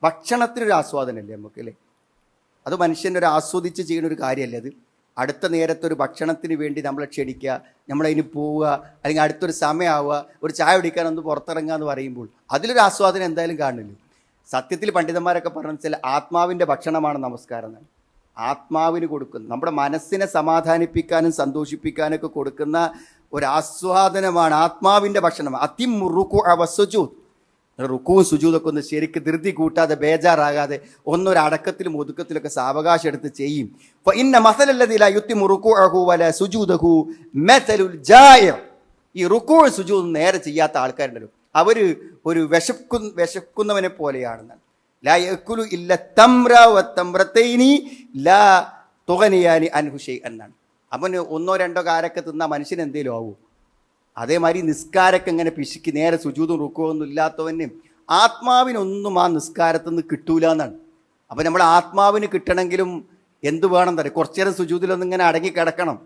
ഭക്ഷണത്തിനൊരു ആസ്വാദനമല്ലേ നമുക്ക് അല്ലേ? അത് മനുഷ്യൻ്റെ ഒരു ആസ്വദിച്ച് ചെയ്യുന്ന ഒരു കാര്യമല്ലേ അത്? അടുത്ത നേരത്തെ ഒരു ഭക്ഷണത്തിന് വേണ്ടി നമ്മളെ ക്ഷണിക്കുക, നമ്മളതിന് പോവുക, അല്ലെങ്കിൽ അടുത്തൊരു സമയമാവുക, ഒരു ചായ കുടിക്കാൻ ഒന്ന് പുറത്തിറങ്ങുക എന്ന് പറയുമ്പോൾ അതിലൊരു ആസ്വാദനം എന്തായാലും കാണില്ല. സത്യത്തിൽ പണ്ഡിതന്മാരൊക്കെ പറഞ്ഞു വെച്ചാൽ ആത്മാവിൻ്റെ ഭക്ഷണമാണ് നമസ്കാരം എന്നാണ്. ആത്മാവിന് കൊടുക്കുന്ന, നമ്മുടെ മനസ്സിനെ സമാധാനിപ്പിക്കാനും സന്തോഷിപ്പിക്കാനൊക്കെ കൊടുക്കുന്ന ഒരു ആസ്വാദനമാണ് ആത്മാവിൻ്റെ ഭക്ഷണം. റുക്കുവും സുജൂദൊക്കെ ഒന്ന് ശരിക്ക് ധൃതി കൂട്ടാതെ ബേജാറാകാതെ ഒന്നൊരടക്കത്തിലും ഒതുക്കത്തിലൊക്കെ സാവകാശം എടുത്ത് ചെയ്യും. ഈ റുക്കൂ സുജൂദ് നേരെ ചെയ്യാത്ത ആൾക്കാരുണ്ടല്ലോ, അവർ ഒരു വിശക്കുന്നവനെ പോലെയാണെന്നാണ്. ലാ യഅ്കുലു ഇല്ല തംറ വതംറതൈനി ലാ തുഗ്നിയാനി അൻഹു ശൈഅൻ എന്നാണ്. അവന് ഒന്നോ രണ്ടോ കാരൊക്കെ തിന്നാൽ മനുഷ്യന് എന്തേലും ആവും. അതേമാതിരി നിസ്കാരമൊക്കെ ഇങ്ങനെ പിശുക്കി നേരെ സുജൂദും റുക്കുവൊന്നും ഇല്ലാത്തവന് ആത്മാവിനൊന്നും ആ നിസ്കാരത്തിൽ നിന്ന് കിട്ടൂല എന്നാണ്. അപ്പം നമ്മൾ ആത്മാവിന് കിട്ടണമെങ്കിലും എന്ത് വേണം തരാം, കുറച്ചു നേരം സുജൂദിലൊന്നും ഇങ്ങനെ അടങ്ങി കിടക്കണം,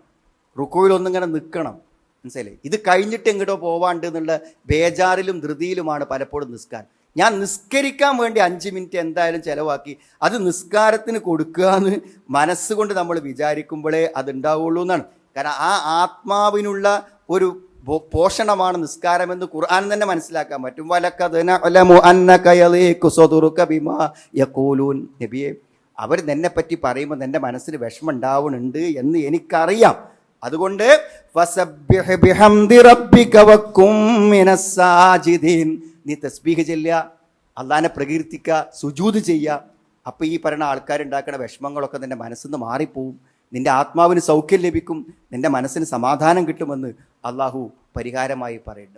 റുക്കുവിലൊന്നും ഇങ്ങനെ നിൽക്കണം. മനസ്സിലായി? ഇത് കഴിഞ്ഞിട്ട് എങ്ങോട്ടോ പോവാണ്ട് എന്നുള്ള ബേജാറിലും ധൃതിയിലുമാണ് പലപ്പോഴും നിസ്കാരം. ഞാൻ നിസ്കരിക്കാൻ വേണ്ടി 5 മിനിറ്റ് എന്തായാലും ചിലവാക്കി അത് നിസ്കാരത്തിന് കൊടുക്കുക എന്ന് മനസ്സുകൊണ്ട് നമ്മൾ വിചാരിക്കുമ്പോഴേ അതുണ്ടാവുള്ളൂ എന്നാണ്. കാരണം ആ ആത്മാവിനുള്ള ഒരു പോഷണമാണ് നിസ്കാരമെന്ന് ഖുർആൻ തന്നെ മനസ്സിലാക്കാൻ പറ്റും. നബിയെ, അവർ നിന്നെ പറ്റി പറയുമ്പോൾ നിന്റെ മനസ്സിന് വിഷമം ഉണ്ടാവുന്നുണ്ട് എന്ന് എനിക്കറിയാം. അതുകൊണ്ട് നീ തസ്ബീഹ് ചെല്ലുക, അള്ളാനെ പ്രകീർത്തിക്കുക, സുജൂദ് ചെയ്യുക. അപ്പോൾ ഈ പറയുന്ന ആൾക്കാരുണ്ടാക്കുന്ന വിഷമങ്ങളൊക്കെ നിന്റെ മനസ്സിൽ നിന്ന് മാറിപ്പോവും, നിന്റെ ആത്മാവിന് സൗഖ്യം ലഭിക്കും, നിന്റെ മനസ്സിന് സമാധാനം കിട്ടുമെന്ന് അള്ളാഹു പരിഹാരമായി പറയുന്നുണ്ട്.